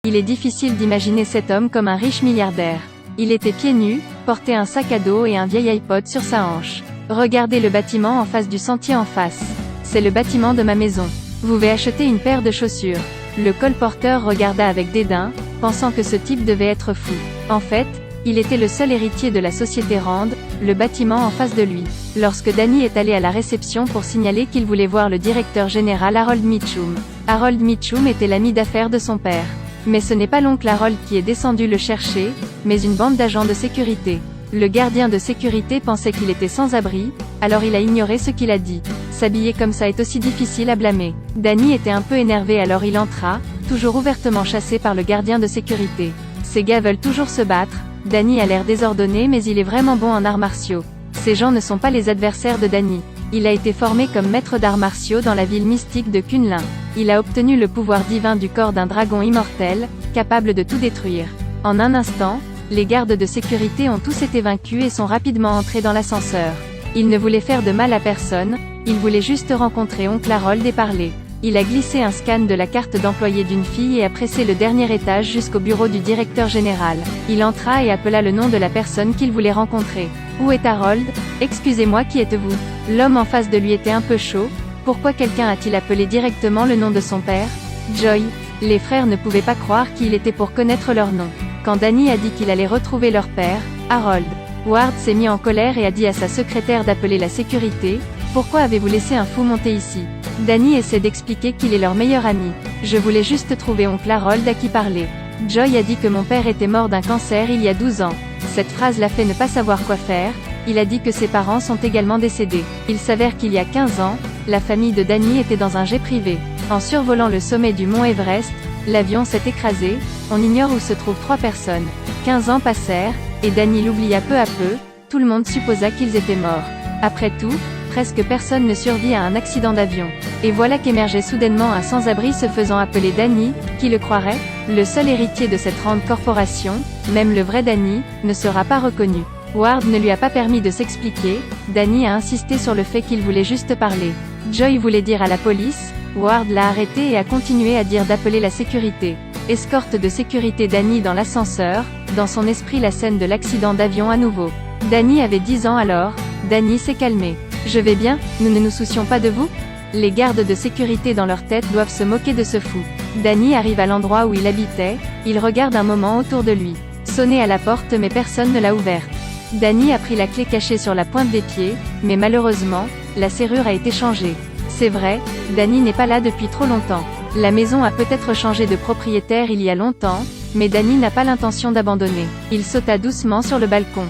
Il est difficile d'imaginer cet homme comme un riche milliardaire. Il était pieds nus, portait un sac à dos et un vieil iPod sur sa hanche. Regardez le bâtiment en face du sentier en face. C'est le bâtiment de ma maison. Vous pouvez acheter une paire de chaussures. Le colporteur regarda avec dédain, pensant que ce type devait être fou. En fait, il était le seul héritier de la société Rand, le bâtiment en face de lui. Lorsque Danny est allé à la réception pour signaler qu'il voulait voir le directeur général Harold Mitchum. Harold Mitchum était l'ami d'affaires de son père. Mais ce n'est pas l'oncle Harold qui est descendu le chercher, mais une bande d'agents de sécurité. Le gardien de sécurité pensait qu'il était sans abri, alors il a ignoré ce qu'il a dit. S'habiller comme ça est aussi difficile à blâmer. Danny était un peu énervé alors il entra, toujours ouvertement chassé par le gardien de sécurité. Ces gars veulent toujours se battre. Danny a l'air désordonné mais il est vraiment bon en arts martiaux. Ces gens ne sont pas les adversaires de Danny. Il a été formé comme maître d'arts martiaux dans la ville mystique de Kunlun. Il a obtenu le pouvoir divin du corps d'un dragon immortel, capable de tout détruire. En un instant, les gardes de sécurité ont tous été vaincus et sont rapidement entrés dans l'ascenseur. Il ne voulait faire de mal à personne, il voulait juste rencontrer oncle Harold et parler. Il a glissé un scan de la carte d'employé d'une fille et a pressé le dernier étage jusqu'au bureau du directeur général. Il entra et appela le nom de la personne qu'il voulait rencontrer. Où est Harold? Excusez-moi, qui êtes-vous? L'homme en face de lui était un peu chaud. Pourquoi quelqu'un a-t-il appelé directement le nom de son père? Joy. Les frères ne pouvaient pas croire qui il était pour connaître leur nom. Quand Danny a dit qu'il allait retrouver leur père, Harold, Ward s'est mis en colère et a dit à sa secrétaire d'appeler la sécurité. Pourquoi avez-vous laissé un fou monter ici? Danny essaie d'expliquer qu'il est leur meilleur ami. Je voulais juste trouver oncle Harold à qui parler. Joy a dit que mon père était mort d'un cancer il y a 12 ans. Cette phrase l'a fait ne pas savoir quoi faire. Il a dit que ses parents sont également décédés. Il s'avère qu'il y a 15 ans, la famille de Danny était dans un jet privé. En survolant le sommet du mont Everest, l'avion s'est écrasé. On ignore où se trouvent 3 personnes. 15 ans passèrent, et Danny l'oublia peu à peu. Tout le monde supposa qu'ils étaient morts. Après tout, presque personne ne survit à un accident d'avion. Et voilà qu'émergeait soudainement un sans-abri se faisant appeler Danny. Qui le croirait? Le seul héritier de cette Rand Corporation, même le vrai Danny, ne sera pas reconnu. Ward ne lui a pas permis de s'expliquer. Danny a insisté sur le fait qu'il voulait juste parler. Joy voulait dire à la police. Ward l'a arrêté et a continué à dire d'appeler la sécurité. Escorte de sécurité Danny dans l'ascenseur, dans son esprit la scène de l'accident d'avion à nouveau. Danny avait 10 ans alors. Danny s'est calmé. Je vais bien, nous ne nous soucions pas de vous? Les gardes de sécurité dans leur tête doivent se moquer de ce fou. Danny arrive à l'endroit où il habitait, il regarde un moment autour de lui. Sonné à la porte mais personne ne l'a ouverte. Danny a pris la clé cachée sur la pointe des pieds, mais malheureusement, la serrure a été changée. C'est vrai, Danny n'est pas là depuis trop longtemps. La maison a peut-être changé de propriétaire il y a longtemps, mais Danny n'a pas l'intention d'abandonner. Il sauta doucement sur le balcon.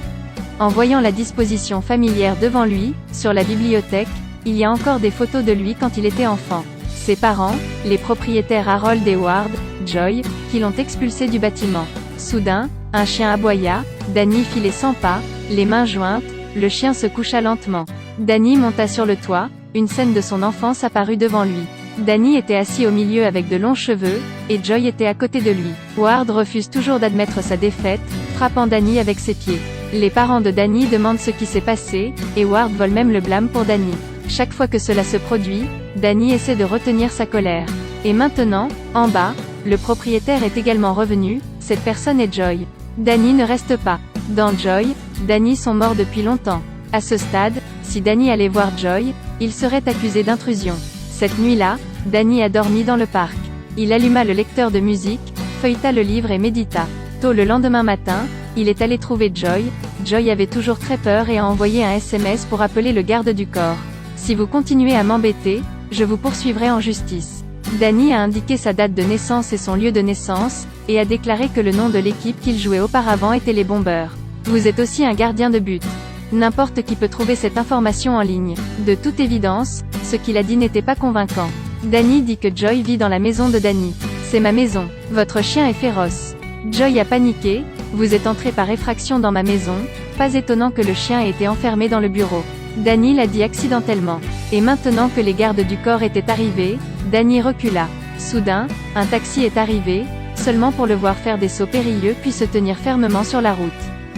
En voyant la disposition familière devant lui, sur la bibliothèque, il y a encore des photos de lui quand il était enfant. Ses parents, les propriétaires Harold et Ward, Joy, qui l'ont expulsé du bâtiment. Soudain, un chien aboya, Danny fit les 100 pas, les mains jointes, le chien se coucha lentement. Danny monta sur le toit, une scène de son enfance apparut devant lui. Danny était assis au milieu avec de longs cheveux, et Joy était à côté de lui. Ward refuse toujours d'admettre sa défaite, frappant Danny avec ses pieds. Les parents de Danny demandent ce qui s'est passé, et Ward vole même le blâme pour Danny. Chaque fois que cela se produit, Danny essaie de retenir sa colère. Et maintenant, en bas, le propriétaire est également revenu, cette personne est Joy. Danny ne reste pas. Dans Joy, Danny sont morts depuis longtemps. À ce stade, si Danny allait voir Joy, il serait accusé d'intrusion. Cette nuit-là, Danny a dormi dans le parc. Il alluma le lecteur de musique, feuilleta le livre et médita. Tôt le lendemain matin, il est allé trouver Joy. Joy avait toujours très peur et a envoyé un SMS pour appeler le garde du corps. Si vous continuez à m'embêter, je vous poursuivrai en justice. Danny a indiqué sa date de naissance et son lieu de naissance, et a déclaré que le nom de l'équipe qu'il jouait auparavant était les Bombers. Vous êtes aussi un gardien de but. N'importe qui peut trouver cette information en ligne. De toute évidence, ce qu'il a dit n'était pas convaincant. Danny dit que Joy vit dans la maison de Danny. C'est ma maison. Votre chien est féroce. Joy a paniqué. Vous êtes entré par effraction dans ma maison. Pas étonnant que le chien ait été enfermé dans le bureau. Danny l'a dit accidentellement. Et maintenant que les gardes du corps étaient arrivés, Danny recula. Soudain, un taxi est arrivé, seulement pour le voir faire des sauts périlleux puis se tenir fermement sur la route.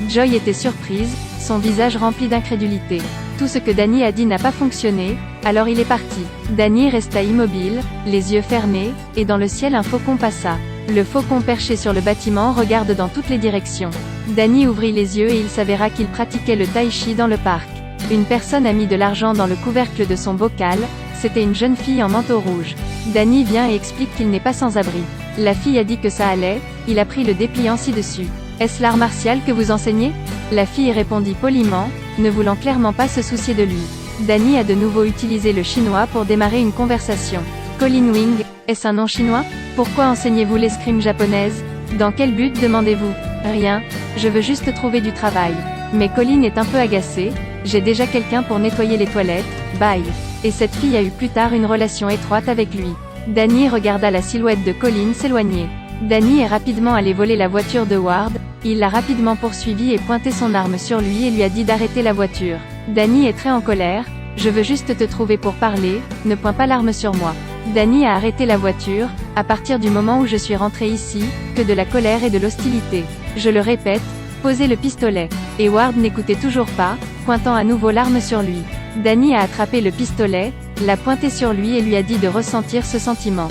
Joy était surprise, son visage rempli d'incrédulité. Tout ce que Danny a dit n'a pas fonctionné, alors il est parti. Danny resta immobile, les yeux fermés, et dans le ciel un faucon passa. Le faucon perché sur le bâtiment regarde dans toutes les directions. Danny ouvrit les yeux et il s'avéra qu'il pratiquait le tai chi dans le parc. Une personne a mis de l'argent dans le couvercle de son bocal, c'était une jeune fille en manteau rouge. Danny vient et explique qu'il n'est pas sans abri. La fille a dit que ça allait, il a pris le dépliant ci-dessus. Est-ce l'art martial que vous enseignez? La fille répondit poliment, ne voulant clairement pas se soucier de lui. Danny a de nouveau utilisé le chinois pour démarrer une conversation. Colin Wing, est-ce un nom chinois? Pourquoi enseignez-vous l'escrime japonaise? Dans quel but demandez-vous? Rien, je veux juste trouver du travail. Mais Colin est un peu agacé, j'ai déjà quelqu'un pour nettoyer les toilettes, bye. Et cette fille a eu plus tard une relation étroite avec lui. Danny regarda la silhouette de Colin s'éloigner. Danny est rapidement allé voler la voiture de Ward, il l'a rapidement poursuivi et pointé son arme sur lui et lui a dit d'arrêter la voiture. Danny est très en colère, je veux juste te trouver pour parler, ne pointe pas l'arme sur moi. Danny a arrêté la voiture, à partir du moment où je suis rentré ici, que de la colère et de l'hostilité. Je le répète, posez le pistolet. Et Ward n'écoutait toujours pas, pointant à nouveau l'arme sur lui. Danny a attrapé le pistolet, l'a pointé sur lui et lui a dit de ressentir ce sentiment.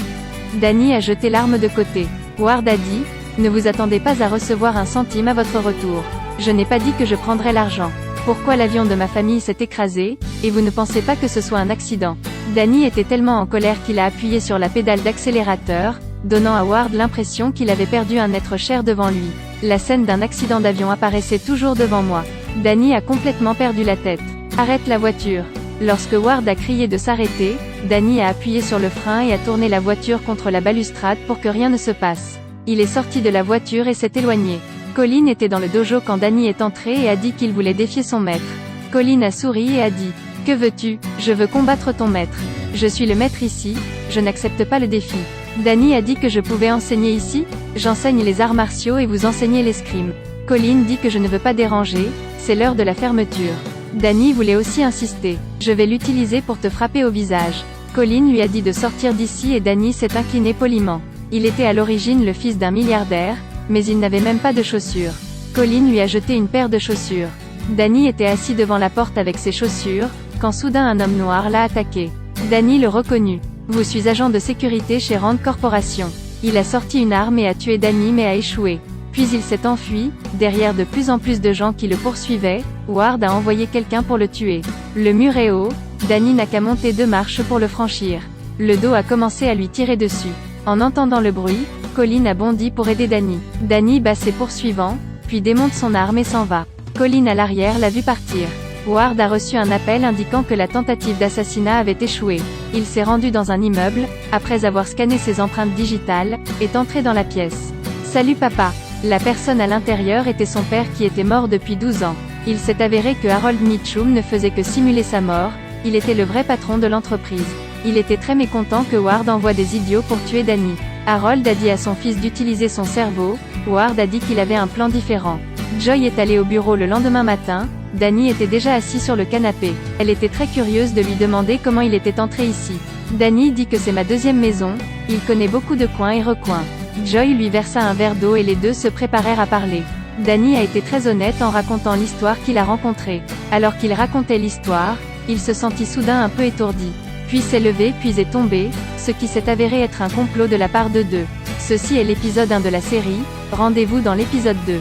Danny a jeté l'arme de côté. Ward a dit, ne vous attendez pas à recevoir un centime à votre retour. Je n'ai pas dit que je prendrais l'argent. Pourquoi l'avion de ma famille s'est écrasé, et vous ne pensez pas que ce soit un accident? Danny était tellement en colère qu'il a appuyé sur la pédale d'accélérateur, donnant à Ward l'impression qu'il avait perdu un être cher devant lui. La scène d'un accident d'avion apparaissait toujours devant moi. Danny a complètement perdu la tête. Arrête la voiture. Lorsque Ward a crié de s'arrêter, Danny a appuyé sur le frein et a tourné la voiture contre la balustrade pour que rien ne se passe. Il est sorti de la voiture et s'est éloigné. Colin était dans le dojo quand Danny est entré et a dit qu'il voulait défier son maître. Colin a souri et a dit, « Que veux-tu? Je veux combattre ton maître. Je suis le maître ici, je n'accepte pas le défi. » Danny a dit que je pouvais enseigner ici, j'enseigne les arts martiaux et vous enseignez l'escrime. Colin dit que je ne veux pas déranger, c'est l'heure de la fermeture. Danny voulait aussi insister. Je vais l'utiliser pour te frapper au visage. Colin lui a dit de sortir d'ici et Danny s'est incliné poliment. Il était à l'origine le fils d'un milliardaire, mais il n'avait même pas de chaussures. Colin lui a jeté une paire de chaussures. Danny était assis devant la porte avec ses chaussures, quand soudain un homme noir l'a attaqué. Danny le reconnut. Je suis agent de sécurité chez Rand Corporation. Il a sorti une arme et a tué Danny mais a échoué. Puis il s'est enfui, derrière de plus en plus de gens qui le poursuivaient, Ward a envoyé quelqu'un pour le tuer. Le mur est haut, Danny n'a qu'à monter 2 marches pour le franchir. Le dos a commencé à lui tirer dessus. En entendant le bruit, Colin a bondi pour aider Danny. Danny bat ses poursuivants, puis démonte son arme et s'en va. Colin à l'arrière l'a vu partir. Ward a reçu un appel indiquant que la tentative d'assassinat avait échoué. Il s'est rendu dans un immeuble, après avoir scanné ses empreintes digitales, est entré dans la pièce. Salut papa. La personne à l'intérieur était son père qui était mort depuis 12 ans. Il s'est avéré que Harold Mitchum ne faisait que simuler sa mort, il était le vrai patron de l'entreprise. Il était très mécontent que Ward envoie des idiots pour tuer Danny. Harold a dit à son fils d'utiliser son cerveau, Ward a dit qu'il avait un plan différent. Joy est allée au bureau le lendemain matin, Danny était déjà assis sur le canapé. Elle était très curieuse de lui demander comment il était entré ici. Danny dit que c'est ma deuxième maison, il connaît beaucoup de coins et recoins. Joy lui versa un verre d'eau et les deux se préparèrent à parler. Danny a été très honnête en racontant l'histoire qu'il a rencontrée. Alors qu'il racontait l'histoire, il se sentit soudain un peu étourdi. Puis s'est levé puis est tombé, ce qui s'est avéré être un complot de la part de deux. Ceci est l'épisode 1 de la série, rendez-vous dans l'épisode 2.